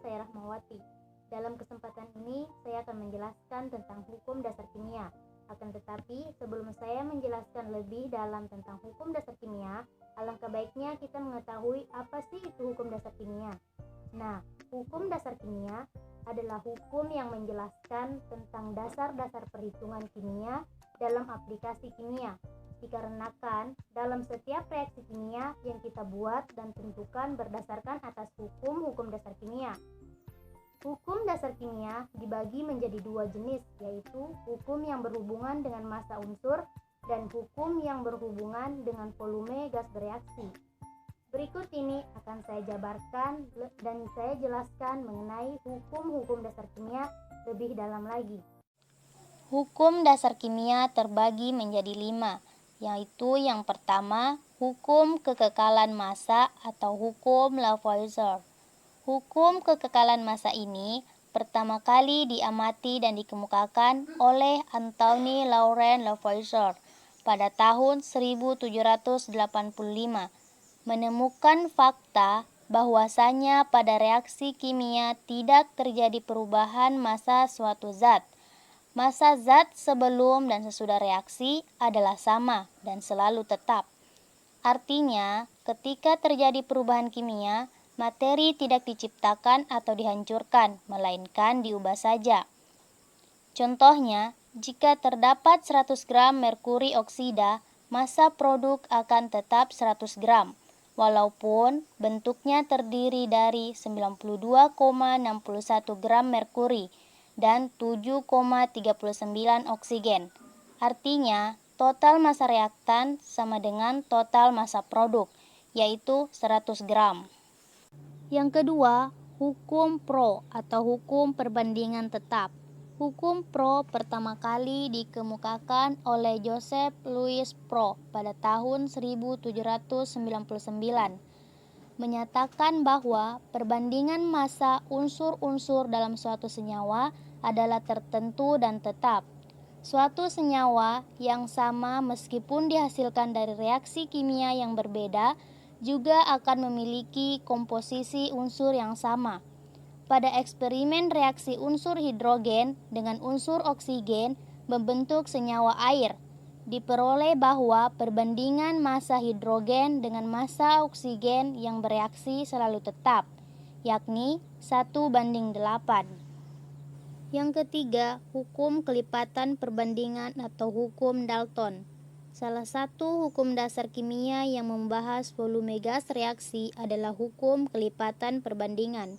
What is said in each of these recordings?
saya Rahmawati. Dalam kesempatan ini, saya akan menjelaskan tentang hukum dasar kimia. Akan tetapi, sebelum saya menjelaskan lebih dalam tentang hukum dasar kimia, alangkah baiknya kita mengetahui apa sih itu hukum dasar kimia. Nah, hukum dasar kimia adalah hukum yang menjelaskan tentang dasar-dasar perhitungan kimia dalam aplikasi kimia. Dikarenakan dalam setiap reaksi kimia yang kita buat dan tentukan berdasarkan atas hukum dasar kimia. Hukum dasar kimia dibagi menjadi dua jenis, yaitu hukum yang berhubungan dengan massa unsur dan hukum yang berhubungan dengan volume gas bereaksi. Berikut ini akan saya jabarkan dan saya jelaskan mengenai hukum dasar kimia lebih dalam lagi. Hukum dasar kimia terbagi menjadi 5, yaitu yang pertama, hukum kekekalan massa atau hukum Lavoisier. Hukum kekekalan massa ini pertama kali diamati dan dikemukakan oleh Antoine Laurent Lavoisier pada tahun 1785, menemukan fakta bahwasanya pada reaksi kimia tidak terjadi perubahan massa suatu zat. Massa zat sebelum dan sesudah reaksi adalah sama dan selalu tetap. Artinya, ketika terjadi perubahan kimia, materi tidak diciptakan atau dihancurkan, melainkan diubah saja. Contohnya, jika terdapat 100 gram merkuri oksida, massa produk akan tetap 100 gram, walaupun bentuknya terdiri dari 92,61 gram merkuri dan 7,39 oksigen. Artinya, total massa reaktan sama dengan total massa produk, yaitu 100 gram. Yang kedua, hukum Pro atau hukum perbandingan tetap. Hukum Pro pertama kali dikemukakan oleh Joseph Louis Pro pada tahun 1799. Menyatakan bahwa perbandingan massa unsur-unsur dalam suatu senyawa adalah tertentu dan tetap. Suatu senyawa yang sama meskipun dihasilkan dari reaksi kimia yang berbeda juga akan memiliki komposisi unsur yang sama. Pada eksperimen reaksi unsur hidrogen dengan unsur oksigen membentuk senyawa air, diperoleh bahwa perbandingan massa hidrogen dengan massa oksigen yang bereaksi selalu tetap, yakni 1:8. Yang ketiga, hukum kelipatan perbandingan atau hukum Dalton. Salah satu hukum dasar kimia yang membahas volume gas reaksi adalah hukum kelipatan perbandingan.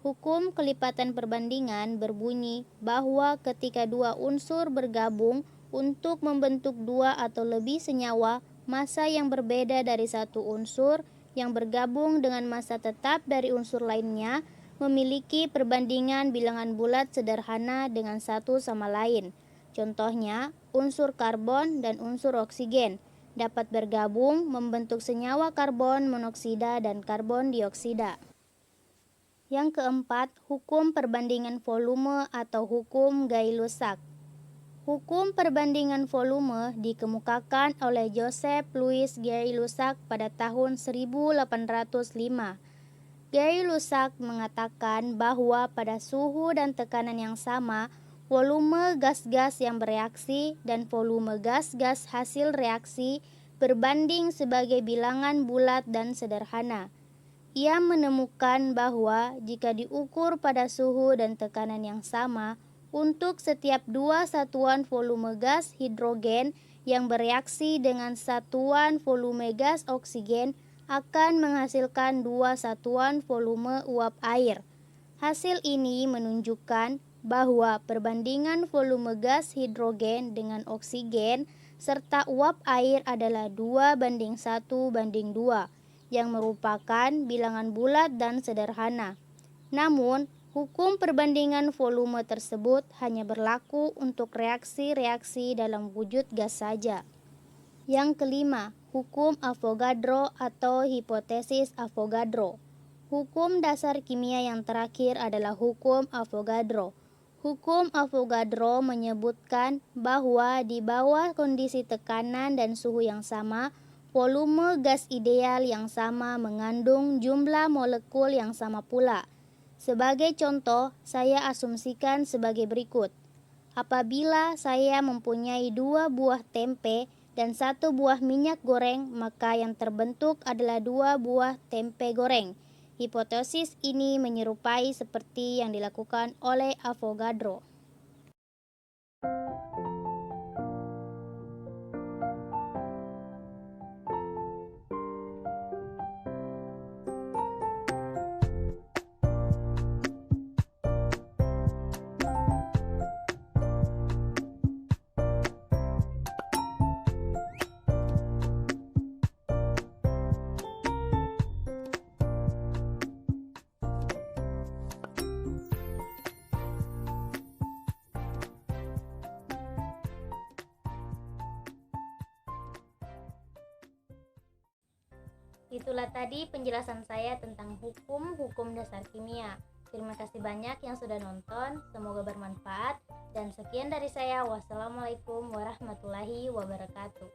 Hukum kelipatan perbandingan berbunyi bahwa ketika dua unsur bergabung untuk membentuk dua atau lebih senyawa, massa yang berbeda dari satu unsur yang bergabung dengan massa tetap dari unsur lainnya memiliki perbandingan bilangan bulat sederhana dengan satu sama lain. Contohnya, unsur karbon dan unsur oksigen dapat bergabung membentuk senyawa karbon monoksida dan karbon dioksida. Yang keempat, hukum perbandingan volume atau hukum Gay-Lussac. Hukum perbandingan volume dikemukakan oleh Joseph Louis Gay-Lussac pada tahun 1805. Gay-Lussac mengatakan bahwa pada suhu dan tekanan yang sama, volume gas-gas yang bereaksi dan volume gas-gas hasil reaksi berbanding sebagai bilangan bulat dan sederhana. Ia menemukan bahwa jika diukur pada suhu dan tekanan yang sama, untuk setiap dua satuan volume gas hidrogen yang bereaksi dengan satuan volume gas oksigen akan menghasilkan dua satuan volume uap air. Hasil ini menunjukkan bahwa perbandingan volume gas hidrogen dengan oksigen serta uap air adalah 2:1:2, yang merupakan bilangan bulat dan sederhana. Namun, hukum perbandingan volume tersebut hanya berlaku untuk reaksi-reaksi dalam wujud gas saja. Yang kelima, hukum Avogadro atau hipotesis Avogadro. Hukum dasar kimia yang terakhir adalah hukum Avogadro. Hukum Avogadro menyebutkan bahwa di bawah kondisi tekanan dan suhu yang sama, volume gas ideal yang sama mengandung jumlah molekul yang sama pula. Sebagai contoh, saya asumsikan sebagai berikut. Apabila saya mempunyai 2 buah tempe dan 1 buah minyak goreng, maka yang terbentuk adalah 2 buah tempe goreng. Hipotesis ini menyerupai seperti yang dilakukan oleh Avogadro. Itulah tadi penjelasan saya tentang hukum-hukum dasar kimia. Terima kasih banyak yang sudah nonton, semoga bermanfaat. Dan sekian dari saya, wassalamualaikum warahmatullahi wabarakatuh.